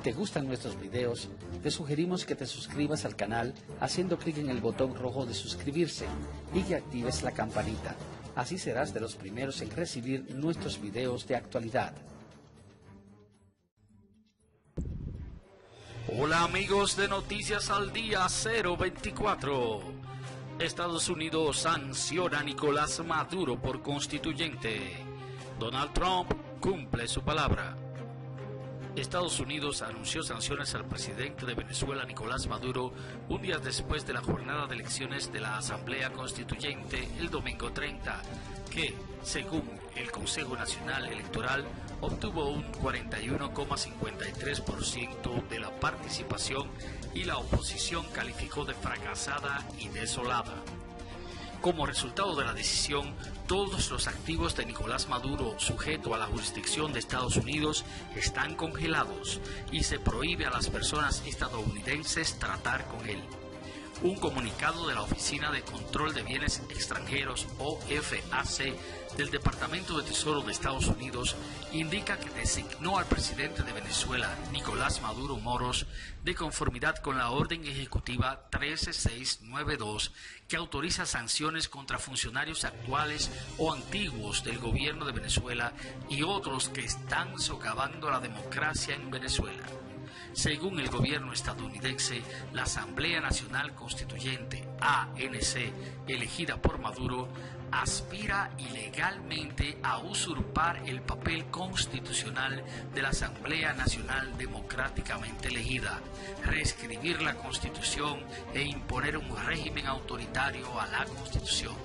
te gustan nuestros videos, te sugerimos que te suscribas al canal haciendo clic en el botón rojo de suscribirse y que actives la campanita. Así serás de los primeros en recibir nuestros videos de actualidad. Hola amigos de Noticias al Día 024. Estados Unidos sanciona a Nicolás Maduro por constituyente. Donald Trump cumple su palabra. Estados Unidos anunció sanciones al presidente de Venezuela, Nicolás Maduro, un día después de la jornada de elecciones de la Asamblea Constituyente el domingo 30, que, según el Consejo Nacional Electoral, obtuvo un 41,53% de la participación y la oposición calificó de fracasada y desolada. Como resultado de la decisión, todos los activos de Nicolás Maduro, sujeto a la jurisdicción de Estados Unidos, están congelados y se prohíbe a las personas estadounidenses tratar con él. Un comunicado de la Oficina de Control de Bienes Extranjeros, OFAC, del Departamento de Tesoro de Estados Unidos indica que designó al presidente de Venezuela, Nicolás Maduro Moros, de conformidad con la Orden Ejecutiva 13692, que autoriza sanciones contra funcionarios actuales o antiguos del gobierno de Venezuela y otros que están socavando la democracia en Venezuela. Según el gobierno estadounidense, la Asamblea Nacional Constituyente, ANC, elegida por Maduro, aspira ilegalmente a usurpar el papel constitucional de la Asamblea Nacional democráticamente elegida, reescribir la Constitución e imponer un régimen autoritario a la Constitución.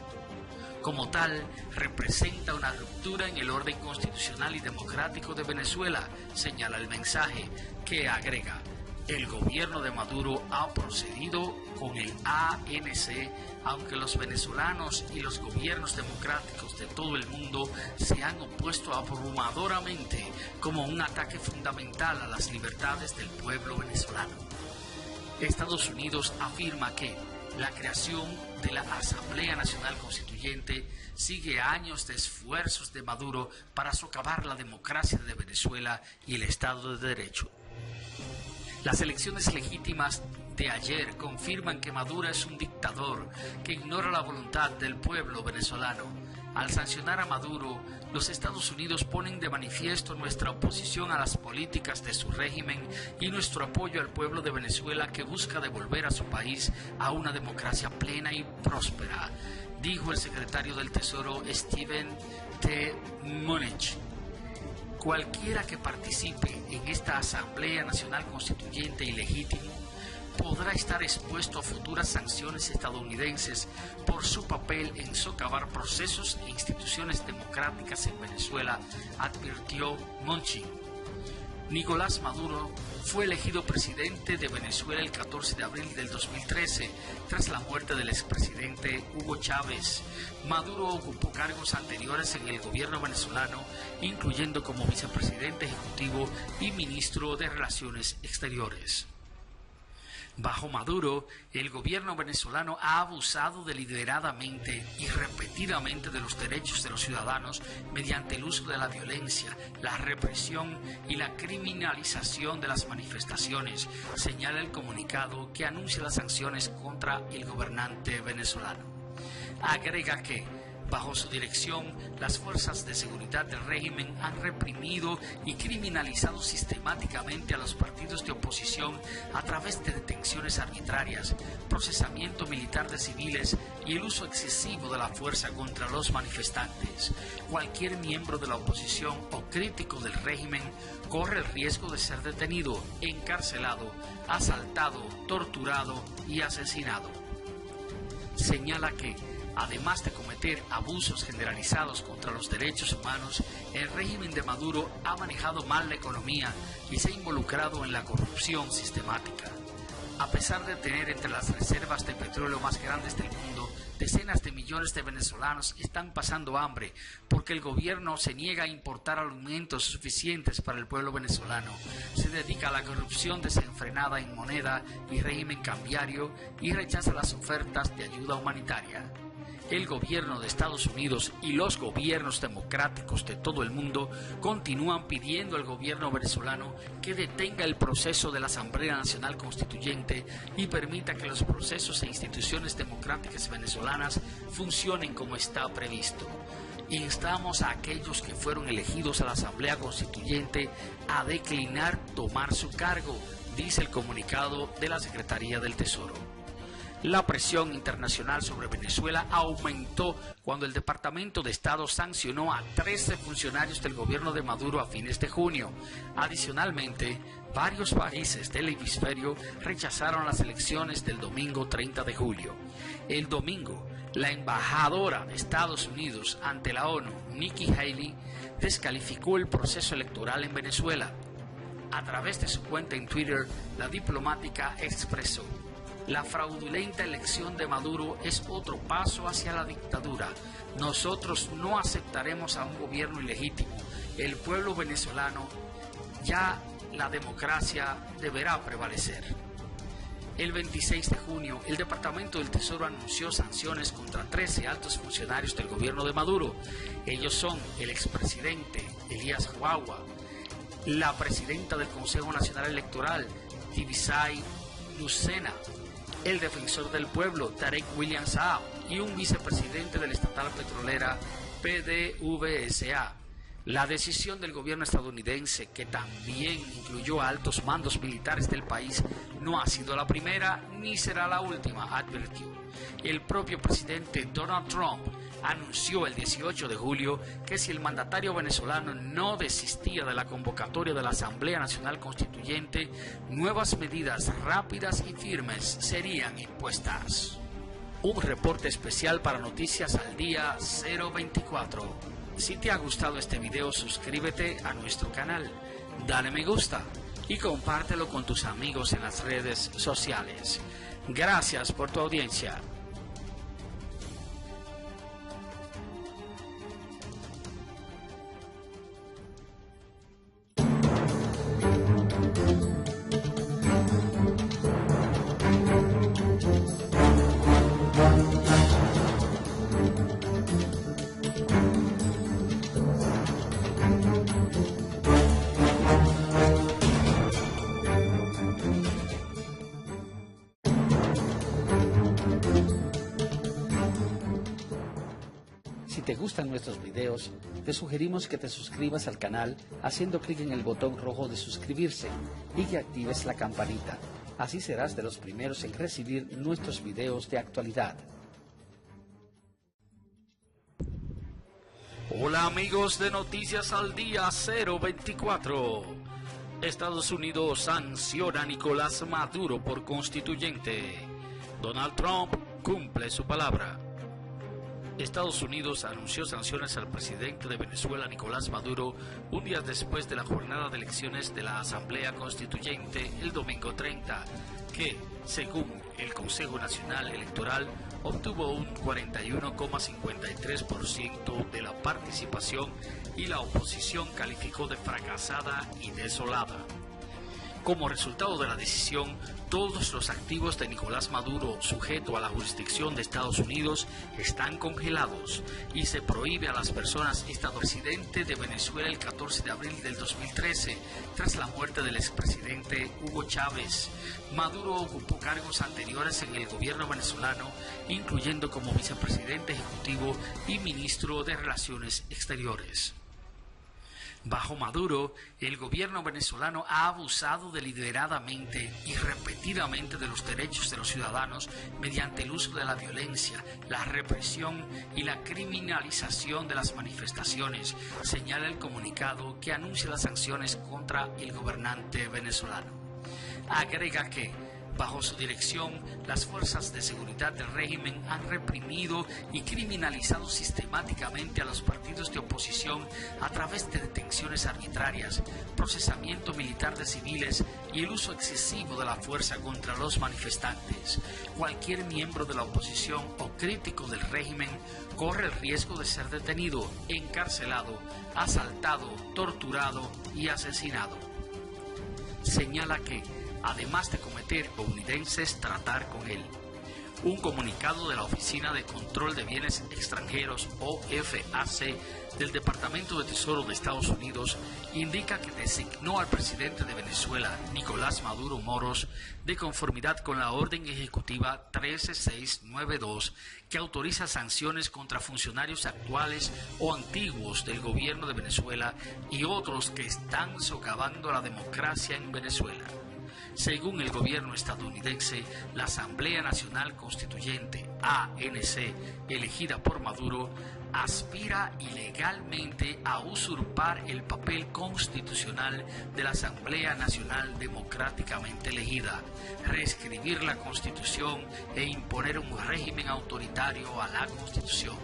Como tal, representa una ruptura en el orden constitucional y democrático de Venezuela, señala el mensaje, que agrega: el gobierno de Maduro ha procedido con el ANC, aunque los venezolanos y los gobiernos democráticos de todo el mundo se han opuesto abrumadoramente como un ataque fundamental a las libertades del pueblo venezolano. Estados Unidos afirma que la creación de la Asamblea Nacional Constituyente sigue años de esfuerzos de Maduro para socavar la democracia de Venezuela y el Estado de Derecho. Las elecciones legítimas de ayer confirman que Maduro es un dictador que ignora la voluntad del pueblo venezolano. Al sancionar a Maduro, los Estados Unidos ponen de manifiesto nuestra oposición a las políticas de su régimen y nuestro apoyo al pueblo de Venezuela que busca devolver a su país a una democracia plena y próspera, dijo el secretario del Tesoro Steven T. Mnuchin. Cualquiera que participe en esta Asamblea Nacional Constituyente ilegítima podrá estar expuesto a futuras sanciones estadounidenses por su papel en socavar procesos e instituciones democráticas en Venezuela, advirtió Mnuchin. Nicolás Maduro fue elegido presidente de Venezuela el 14 de abril del 2013, tras la muerte del expresidente Hugo Chávez. Maduro ocupó cargos anteriores en el gobierno venezolano, incluyendo como vicepresidente ejecutivo y ministro de Relaciones Exteriores. Bajo Maduro, el gobierno venezolano ha abusado deliberadamente y repetidamente de los derechos de los ciudadanos mediante el uso de la violencia, la represión y la criminalización de las manifestaciones, señala el comunicado que anuncia las sanciones contra el gobernante venezolano. Agrega que, bajo su dirección, las fuerzas de seguridad del régimen han reprimido y criminalizado sistemáticamente a los partidos de oposición a través de detenciones arbitrarias, procesamiento militar de civiles y el uso excesivo de la fuerza contra los manifestantes. Cualquier miembro de la oposición o crítico del régimen corre el riesgo de ser detenido, encarcelado, asaltado, torturado y asesinado. Señala que, además de cometer abusos generalizados contra los derechos humanos, el régimen de Maduro ha manejado mal la economía y se ha involucrado en la corrupción sistemática. A pesar de tener entre las reservas de petróleo más grandes del mundo, decenas de millones de venezolanos están pasando hambre porque el gobierno se niega a importar alimentos suficientes para el pueblo venezolano, se dedica a la corrupción desenfrenada en moneda y régimen cambiario y rechaza las ofertas de ayuda humanitaria. el gobierno de Estados Unidos y los gobiernos democráticos de todo el mundo continúan pidiendo al gobierno venezolano que detenga el proceso de la Asamblea Nacional Constituyente y permita que los procesos e instituciones democráticas venezolanas funcionen como está previsto. Instamos a aquellos que fueron elegidos a la Asamblea Constituyente a declinar tomar su cargo, dice el comunicado de la Secretaría del Tesoro. La presión internacional sobre Venezuela aumentó cuando el Departamento de Estado sancionó a 13 funcionarios del gobierno de Maduro a fines de junio. Adicionalmente, varios países del hemisferio rechazaron las elecciones del domingo 30 de julio. El domingo, la embajadora de Estados Unidos ante la ONU, Nikki Haley, descalificó el proceso electoral en Venezuela. A través de su cuenta en Twitter, la diplomática expresó: la fraudulenta elección de Maduro es otro paso hacia la dictadura. Nosotros no aceptaremos a un gobierno ilegítimo. El pueblo venezolano, ya la democracia deberá prevalecer. El 26 de junio, el Departamento del Tesoro anunció sanciones contra 13 altos funcionarios del gobierno de Maduro. Ellos son el expresidente Elías Huagua, la presidenta del Consejo Nacional Electoral, Tibisay Lucena, el defensor del pueblo, Tarek William Saab, y un vicepresidente de la estatal petrolera PDVSA. La decisión del gobierno estadounidense, que también incluyó a altos mandos militares del país, no ha sido la primera ni será la última, advirtió. El propio presidente Donald Trump anunció el 18 de julio que si el mandatario venezolano no desistía de la convocatoria de la Asamblea Nacional Constituyente, nuevas medidas rápidas y firmes serían impuestas. Un reporte especial para Noticias al Día 024. Si te ha gustado este video, suscríbete a nuestro canal, dale me gusta y compártelo con tus amigos en las redes sociales. Gracias por tu audiencia. Si te gustan nuestros videos, te sugerimos que te suscribas al canal haciendo clic en el botón rojo de suscribirse y que actives la campanita. Así serás de los primeros en recibir nuestros videos de actualidad. Hola amigos de Noticias al Día 024. Estados Unidos sanciona a Nicolás Maduro por constituyente. Donald Trump cumple su palabra. Estados Unidos anunció sanciones al presidente de Venezuela, Nicolás Maduro, un día después de la jornada de elecciones de la Asamblea Constituyente el domingo 30, que, según el Consejo Nacional Electoral, obtuvo un 41,53% de la participación y la oposición calificó de fracasada y desolada. Como resultado de la decisión, todos los activos de Nicolás Maduro, sujeto a la jurisdicción de Estados Unidos, están congelados y se prohíbe a las personas presidente de Venezuela el 14 de abril del 2013, tras la muerte del expresidente Hugo Chávez. Maduro ocupó cargos anteriores en el gobierno venezolano, incluyendo como vicepresidente ejecutivo y ministro de Relaciones Exteriores. Bajo Maduro, el gobierno venezolano ha abusado deliberadamente y repetidamente de los derechos de los ciudadanos mediante el uso de la violencia, la represión y la criminalización de las manifestaciones, señala el comunicado que anuncia las sanciones contra el gobernante venezolano. Agrega que, bajo su dirección, las fuerzas de seguridad del régimen han reprimido y criminalizado sistemáticamente a los partidos de oposición a través de detenciones arbitrarias, procesamiento militar de civiles y el uso excesivo de la fuerza contra los manifestantes. Cualquier miembro de la oposición o crítico del régimen corre el riesgo de ser detenido, encarcelado, asaltado, torturado y asesinado. Señala que, además de cometer estadounidenses tratar con él. Un comunicado de la Oficina de Control de Bienes Extranjeros, OFAC, del Departamento de Tesoro de Estados Unidos indica que designó al presidente de Venezuela, Nicolás Maduro Moros, de conformidad con la Orden Ejecutiva 13692, que autoriza sanciones contra funcionarios actuales o antiguos del gobierno de Venezuela y otros que están socavando la democracia en Venezuela. Según el gobierno estadounidense, la Asamblea Nacional Constituyente, ANC, elegida por Maduro, aspira ilegalmente a usurpar el papel constitucional de la Asamblea Nacional democráticamente elegida, reescribir la Constitución e imponer un régimen autoritario a la Constitución.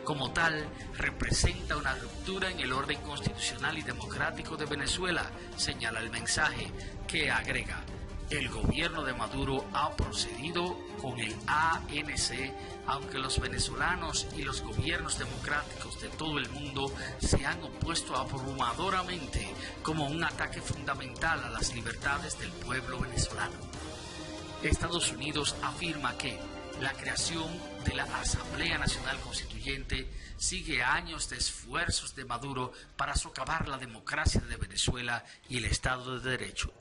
Como tal, representa una ruptura en el orden constitucional y democrático de Venezuela, señala el mensaje, que agrega: el gobierno de Maduro ha procedido con el ANC, aunque los venezolanos y los gobiernos democráticos de todo el mundo se han opuesto abrumadoramente como un ataque fundamental a las libertades del pueblo venezolano. Estados Unidos afirma que la creación de la Asamblea Nacional Constituyente sigue años de esfuerzos de Maduro para socavar la democracia de Venezuela y el Estado de Derecho.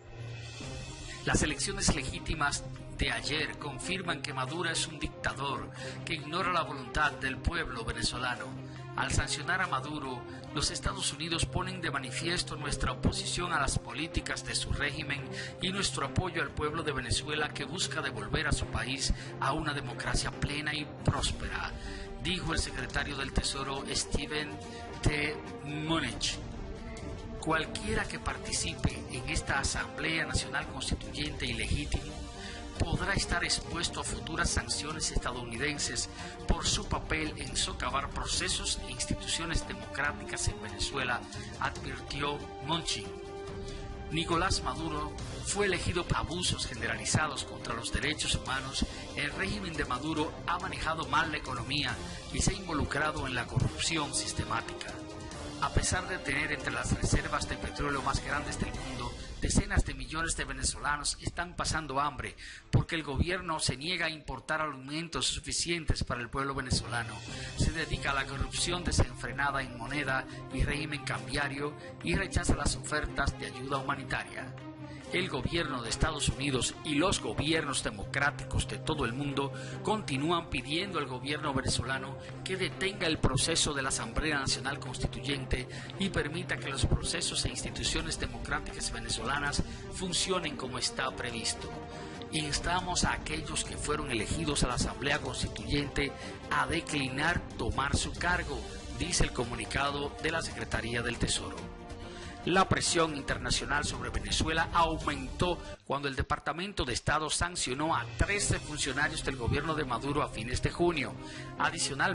Las elecciones legítimas de ayer confirman que Maduro es un dictador que ignora la voluntad del pueblo venezolano. Al sancionar a Maduro, los Estados Unidos ponen de manifiesto nuestra oposición a las políticas de su régimen y nuestro apoyo al pueblo de Venezuela que busca devolver a su país a una democracia plena y próspera, dijo el secretario del Tesoro Steven T. Mnuchin. Cualquiera que participe en esta Asamblea Nacional Constituyente ilegítima podrá estar expuesto a futuras sanciones estadounidenses por su papel en socavar procesos e instituciones democráticas en Venezuela, advirtió Mnuchin. Nicolás Maduro fue elegido por abusos generalizados contra los derechos humanos. El régimen de Maduro ha manejado mal la economía y se ha involucrado en la corrupción sistemática. A pesar de tener entre las reservas de petróleo más grandes del mundo, decenas de millones de venezolanos están pasando hambre porque el gobierno se niega a importar alimentos suficientes para el pueblo venezolano, se dedica a la corrupción desenfrenada en moneda y régimen cambiario y rechaza las ofertas de ayuda humanitaria. El gobierno de Estados Unidos y los gobiernos democráticos de todo el mundo continúan pidiendo al gobierno venezolano que detenga el proceso de la Asamblea Nacional Constituyente y permita que los procesos e instituciones democráticas venezolanas funcionen como está previsto. Instamos a aquellos que fueron elegidos a la Asamblea Constituyente a declinar tomar su cargo, dice el comunicado de la Secretaría del Tesoro. La presión internacional sobre Venezuela aumentó cuando el Departamento de Estado sancionó a 13 funcionarios del gobierno de Maduro a fines de junio. Adicionalmente,